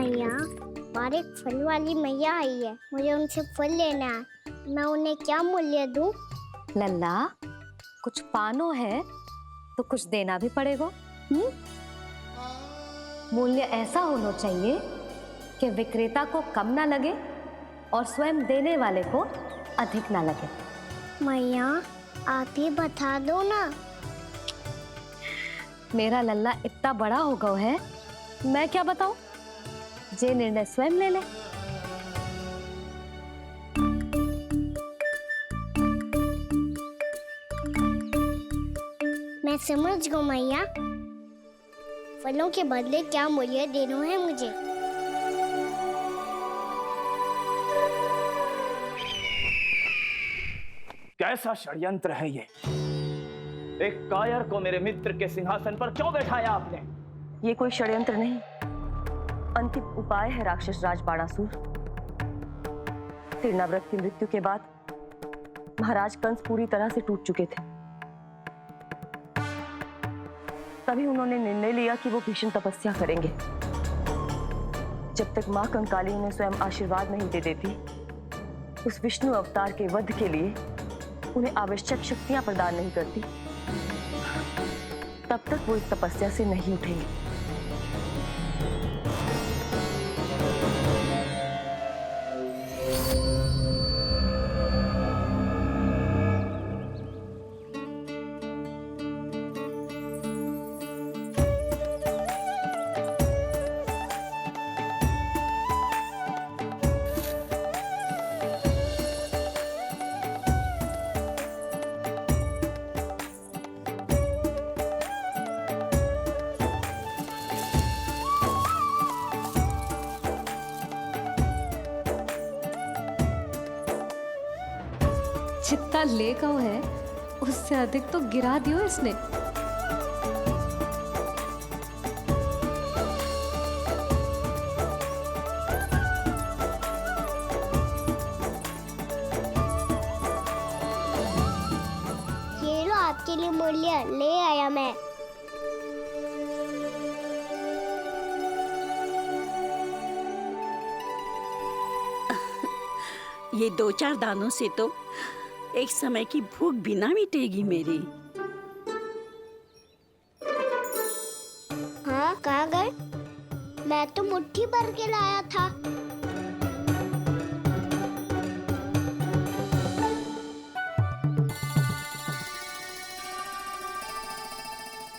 मैया, बाहर एक फल वाली मैया आई है, मुझे उनसे फल लेना है। मैं उन्हें क्या मूल्य दूं? लल्ला, कुछ पानो है तो कुछ देना भी पड़ेगा। मूल्य ऐसा होना चाहिए कि विक्रेता को कम ना लगे और स्वयं देने वाले को अधिक ना लगे। मैया, आप ही बता दो ना। मेरा लल्ला इतना बड़ा हो गया है, मैं क्या बताऊं? जे निर्णय स्वयं ले ले। मैं समझ गई मैया, फलों के बदले क्या मूल्य देना है मुझे। कैसा षड्यंत्र है ये? एक कायर को मेरे मित्र के सिंहासन पर क्यों बैठाया आपने? ये कोई षड्यंत्र नहीं, अंतिम उपाय है राक्षस राज बाणासुर। तीर्णाव्रत की मृत्यु के बाद महाराज कंस पूरी तरह से टूट चुके थे। तभी उन्होंने निर्णय लिया कि वो भीषण तपस्या करेंगे। जब तक मां कंकाली उन्हें स्वयं आशीर्वाद नहीं दे देती, उस विष्णु अवतार के वध के लिए उन्हें आवश्यक शक्तियां प्रदान नहीं करती, तब तक वो इस तपस्या से नहीं उठेंगे। जितना ले गओ है उससे अधिक तो गिरा दियो इसने। ये लो आपके लिए मूल्य, ले आया मैं। ये 2-4 दानों से तो एक समय की भूख भी ना मिटेगी मेरी। हाँ, कहाँ गए? मैं तो मुट्ठी भर के लाया था।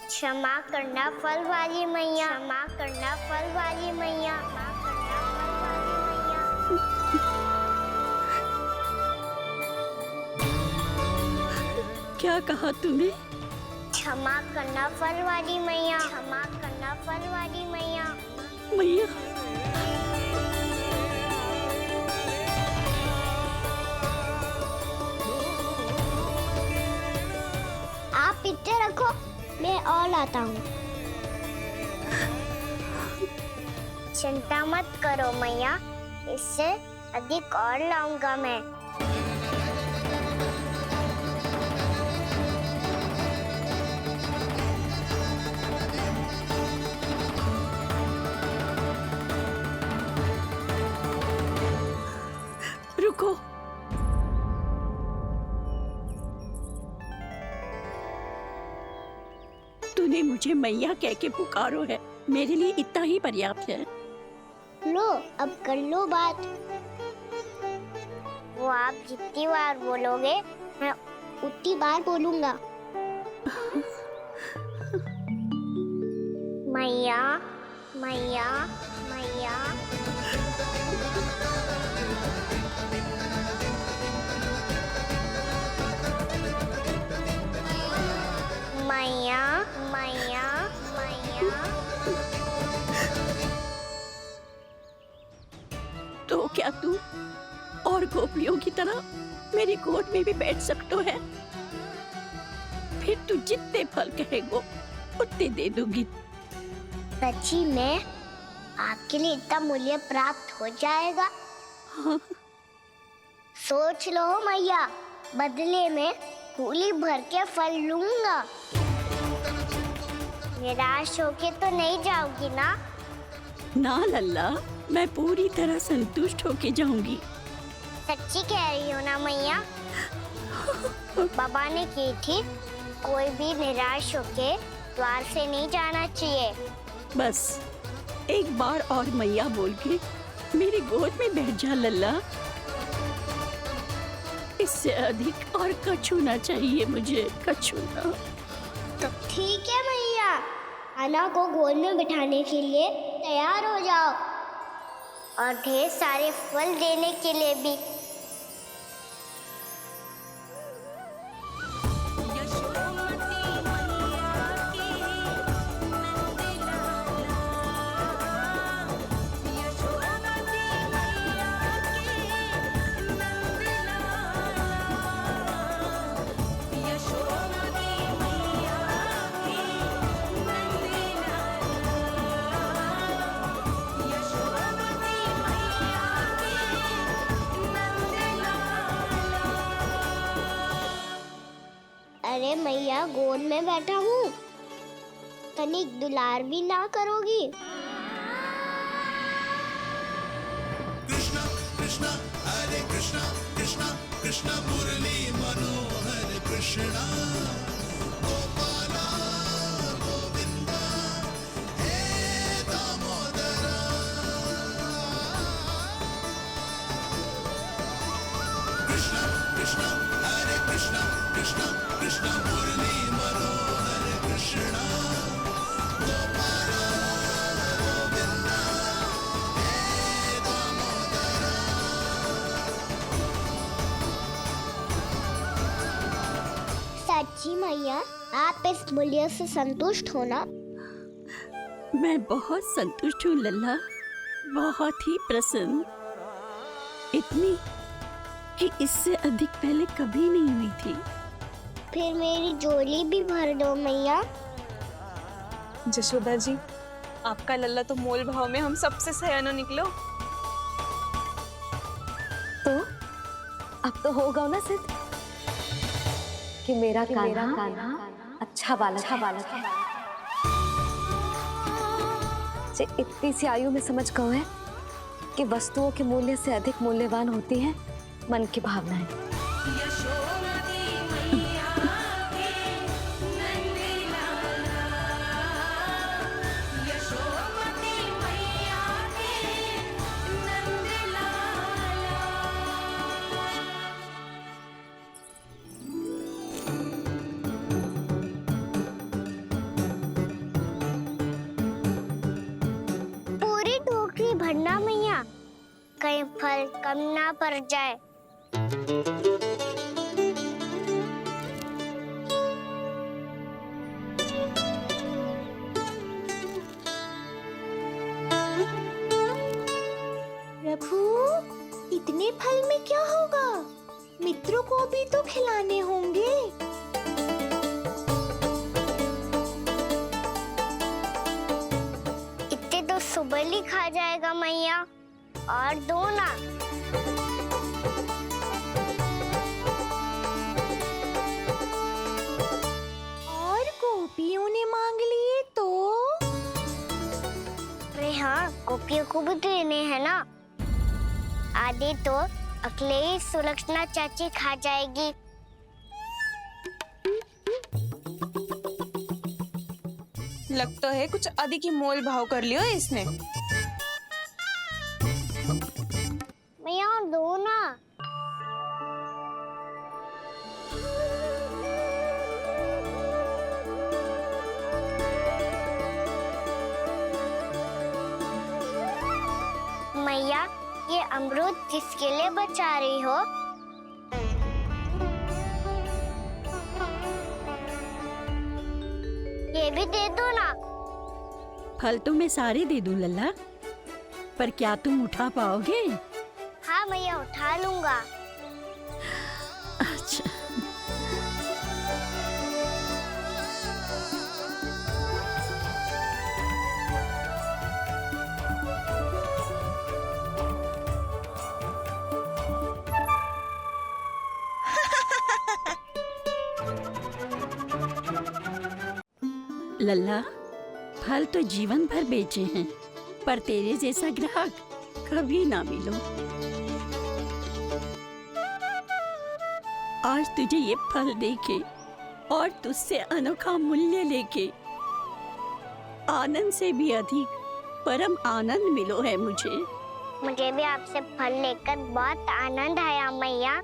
क्षमा करना फल वाली मैया, क्षमा करना फल वाली मैया, क्षमा करना फल वाली मैया। क्या कहा तूने? क्षमा करना फल वाली मैया, क्षमा करना फल वाली मैया। मैया, आप इतने रखो, मैं और लाता हूँ। चिंता मत करो मैया, इससे अधिक और लाऊंगा मैं। रुको। तूने मुझे मैया कह के पुकारो है, मेरे लिए इतना ही पर्याप्त है। लो, अब कर लो बात। वो आप जितनी बार बोलोगे, मैं उतनी बार बोलूंगा। मैया, मैया, मैया। मैया, मैया, मैया। तो क्या तू और गोपियों की तरह मेरी गोद में भी बैठ सकते है? फिर तू जितने फल कहेगो उतने दे दूंगी। सच्ची में आपके लिए इतना मूल्य प्राप्त हो जाएगा? हाँ। सोच लो मैया, बदले में फूली भर के फल लूंगा। निराश होके तो नहीं जाओगी ना? ना लल्ला, मैं पूरी तरह संतुष्ट होके जाऊंगी। सच्ची कह रही हो ना मैया? बाबा ने की थी, कोई भी निराश होके द्वार से नहीं जाना चाहिए। बस एक बार और मैया बोल के मेरी गोद में बैठ जा लल्ला। इससे अधिक और कछु ना चाहिए मुझे, कछु ना। तो ठीक है मैया, अन्ना को गोद में बिठाने के लिए तैयार हो जाओ और ढेर सारे फल देने के लिए भी। अरे मैया, गोद में बैठा हूँ, तनिक दुलार भी ना करोगी? कृष्णा कृष्णा हरे कृष्णा कृष्णा कृष्णा मुरली मनोहर कृष्णा गोपाला गोविंदा हे दामोदरा। कृष्णा कृष्णा हरे कृष्णा कृष्णा कृष्णा मुरली मनोहर कृष्णा गोपाला गोविंदा हे दामोदरा। सच्ची मैया, आप इस मूल्य से संतुष्ट हो ना? मैं बहुत संतुष्ट हूँ लल्ला, बहुत ही प्रसन्न। इतनी कि इससे अधिक पहले कभी नहीं हुई थी। फिर मेरी झोली भी भर दो मैया। जशोदा जी, आपका लल्ला तो मोल भाव में हम सबसे सयाना निकलो। तो अब तो होगा ना सिद्ध कि मेरा कान्हा अच्छा बालक है। जे इतनी सी आयु में समझ गए है कि वस्तुओं के मूल्य से अधिक मूल्यवान होती है मन की भावनाएं। पूरी टोकरी भरना मैया, कहीं फल कम ना पड़ जाए। प्रभु, इतने फल में क्या होगा? मित्रों को भी तो खिलाने होंगे। इतने तो सुबह ही खा जाएगा मैया, और दो ना। और गोपियों ने मांग लिए तो? अरे हाँ, गोपियों को भी देने हैं ना। आधे तो अकेले सुलक्षणा चाची खा जाएगी। लग तो है कुछ अधिक ही मोल भाव कर लियो इसने। मैया और दो ना। मैया, ये अमरूद किसके लिए बचा रही हो? ये भी दे दो ना। फल तो मैं सारे दे दूं लल्ला, पर क्या तुम उठा पाओगे? हाँ मैया, उठा लूंगा। अच्छा। लल्ला, फल तो जीवन भर बेचे हैं, पर तेरे जैसा ग्राहक कभी ना मिलो। आज तुझे ये फल देके और तुझसे अनोखा मूल्य लेके आनंद से भी अधिक परम आनंद मिलो है मुझे। मुझे भी आपसे फल लेकर बहुत आनंद आया मैया।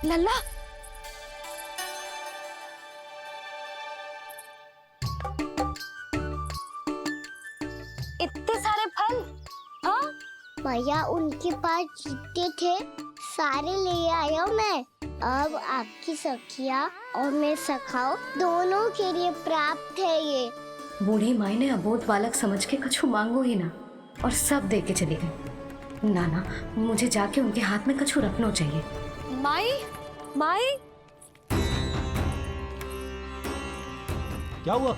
लल्ला, इतने सारे फल? हाँ भैया उनके पास जितने थे सारे ले आया मैं। अब आपकी सखिया और मैं सखाओ दोनों के लिए प्राप्त है ये। बूढ़ी माई ने अबोध बालक समझ के कछु मांगो ही ना और सब दे के चली गई। नाना, मुझे जाके उनके हाथ में कछु रखना चाहिए। माई, माई, क्या हुआ?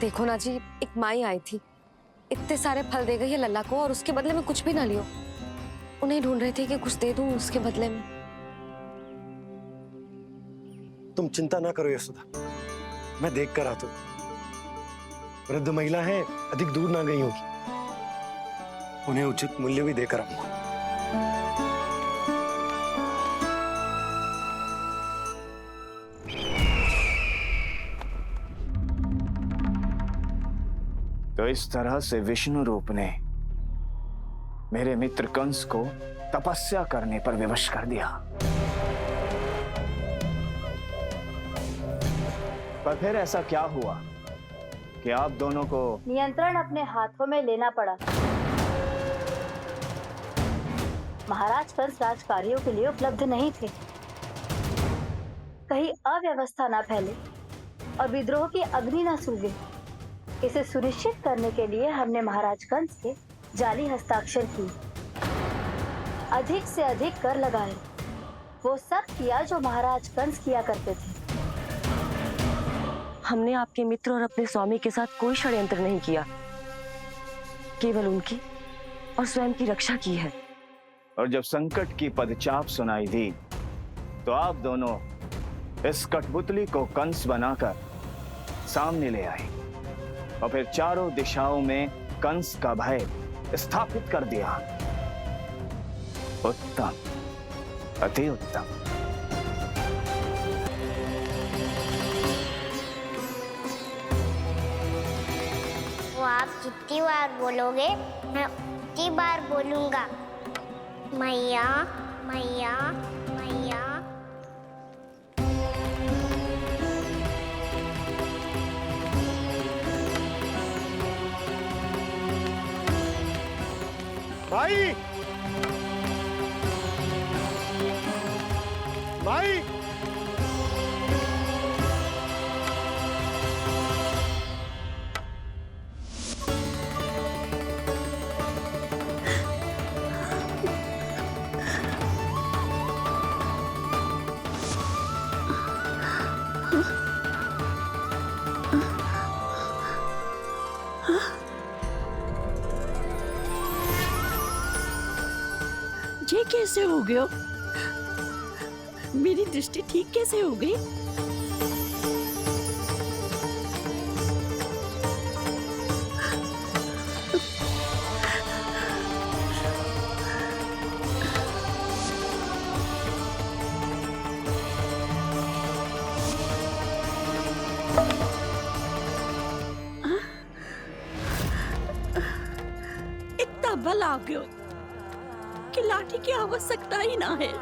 देखो ना जी, एक माई आई थी, इतने सारे फल दे गई है लल्ला को और उसके बदले में कुछ भी ना लियो। उन्हें ढूंढ रहे थे कि कुछ दे दूं उसके बदले में। तुम चिंता ना करो यशोदा, मैं देख कर आता हूं। वृद्ध महिला है, अधिक दूर ना गई होगी, उन्हें उचित मूल्य भी देकर आऊंगा। तो इस तरह से विष्णु रूप ने मेरे मित्र कंस को तपस्या करने पर विवश कर दिया। पर फिर ऐसा क्या हुआ कि आप दोनों को नियंत्रण अपने हाथों में लेना पड़ा। महाराज कंस राजकार्यों के लिए उपलब्ध नहीं थे। कहीं अव्यवस्था न फैले और विद्रोह की अग्नि न सूझे, इसे सुनिश्चित करने के लिए हमने महाराज कंस के जाली हस्ताक्षर किए, अधिक से अधिक कर लगाए, वो सब किया जो महाराज कंस किया करते थे। हमने आपके मित्र और अपने स्वामी के साथ कोई षड्यंत्र नहीं किया, केवल उनकी और स्वयं की रक्षा की है। और जब संकट की पदचाप सुनाई दी तो आप दोनों इस कठपुतली को कंस बनाकर सामने ले आए और फिर चारों दिशाओं में कंस का भय स्थापित कर दिया। उत्तम, अति उत्तम। वो आप जितनी बार बोलोगे मैं उतनी बार बोलूंगा। मैया मैया मैया। माई, माई, ये कैसे हो गया? मेरी दृष्टि ठीक कैसे हो गई? इतना बल आ गया कि लाठी की आवश्यकता ही ना है।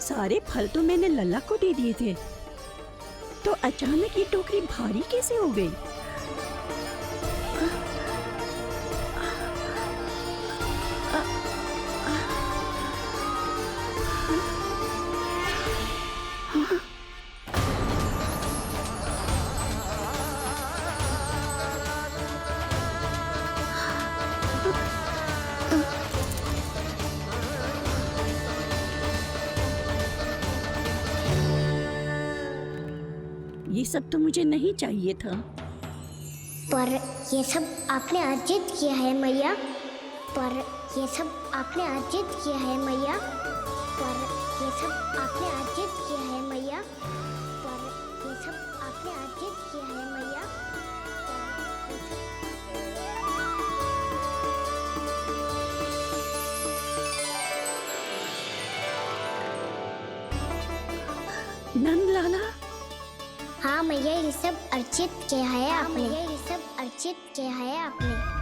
सारे फल तो मैंने लल्ला को दे दिए थे, तो अचानक ये टोकरी भारी कैसे हो गई? ये सब तो मुझे नहीं चाहिए था। पर ये सब आपने अर्जित किया है मैया। पर ये सब आपने अर्जित किया है मैया। पर ये सब आपने अर्जित किया है मैया। पर ये सब आपने अर्जित किया है मैया। नंद लाला, हाँ मैया, ये सब अर्जित किया है आपने। ये सब अर्जित किया है आपने।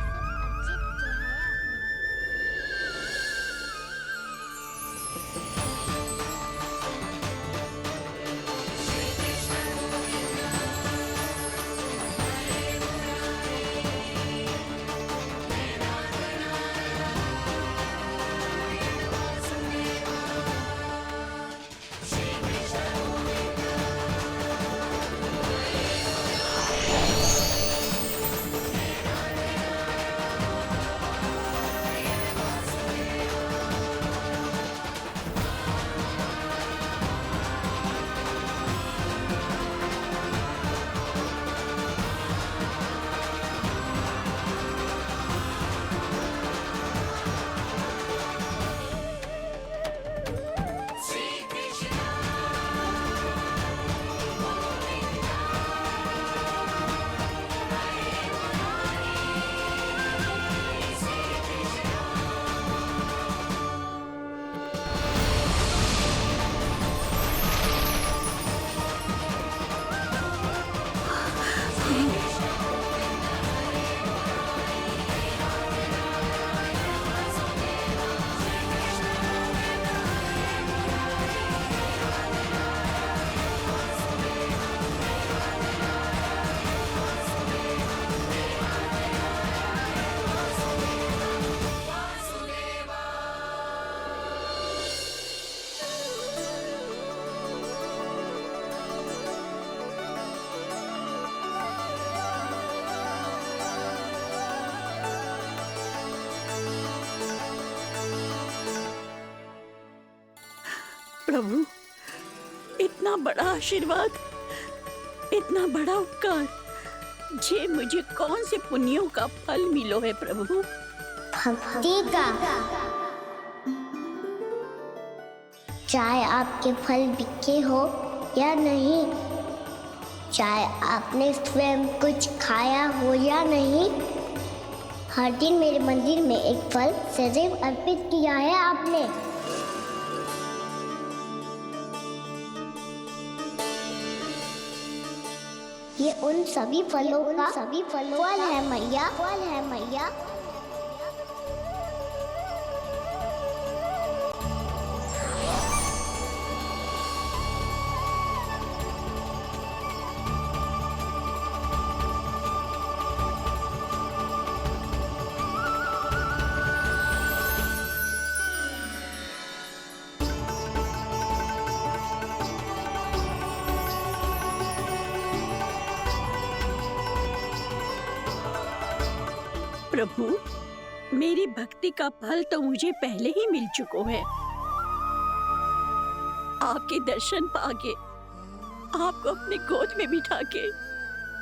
प्रभु, इतना बड़ा आशीर्वाद, इतना बड़ा उपकार, जे मुझे कौन से पुण्यों का फल मिलो है प्रभु? भक्ति का। चाहे आपके फल बिके हो या नहीं, चाहे आपने स्वयं कुछ खाया हो या नहीं, हर दिन मेरे मंदिर में एक फल सदैव अर्पित किया है आपने। ये उन सभी फलों का फल है मैया। फल है मैया। प्रभु, मेरी भक्ति का फल तो मुझे पहले ही मिल चुका है। आपके दर्शन पाके, आपको अपने गोद में बिठा के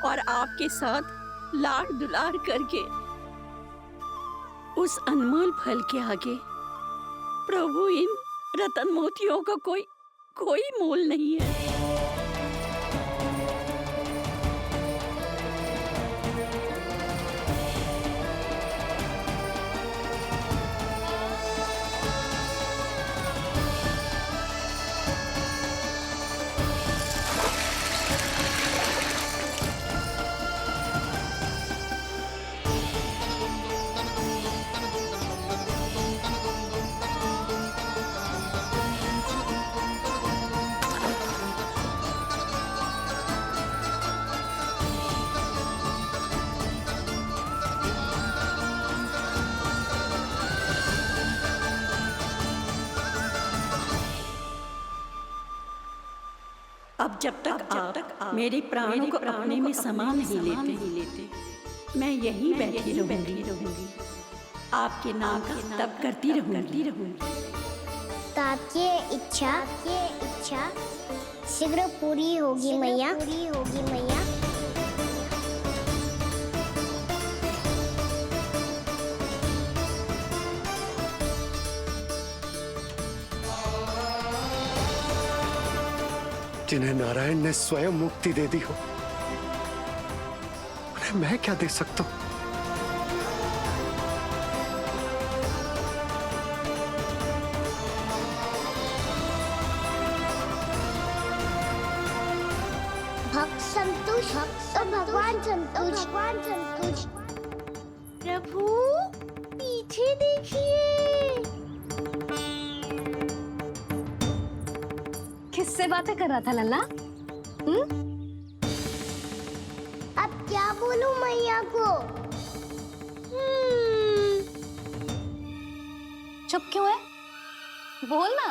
और आपके साथ लाड दुलार करके, उस अनमोल फल के आगे प्रभु इन रतन मोतियों का कोई मोल नहीं है। जब तक आप मेरे प्राणों को अपने में समा नहीं लेते मैं यहीं बैठी रहूंगी आपके नाम का तब करती रहूंगी। आपकी इच्छा शीघ्र पूरी होगी मैया। जिन्हें नारायण ने स्वयं मुक्ति दे दी हो, उन्हें मैं क्या दे सकता हूं? भक्त संतोष और भगवान संतोष। प्रभु पीछे देखिए। किससे बातें कर रहा था लल्ला? अब क्या बोलूं मैया को? चुप क्यों है? बोल ना।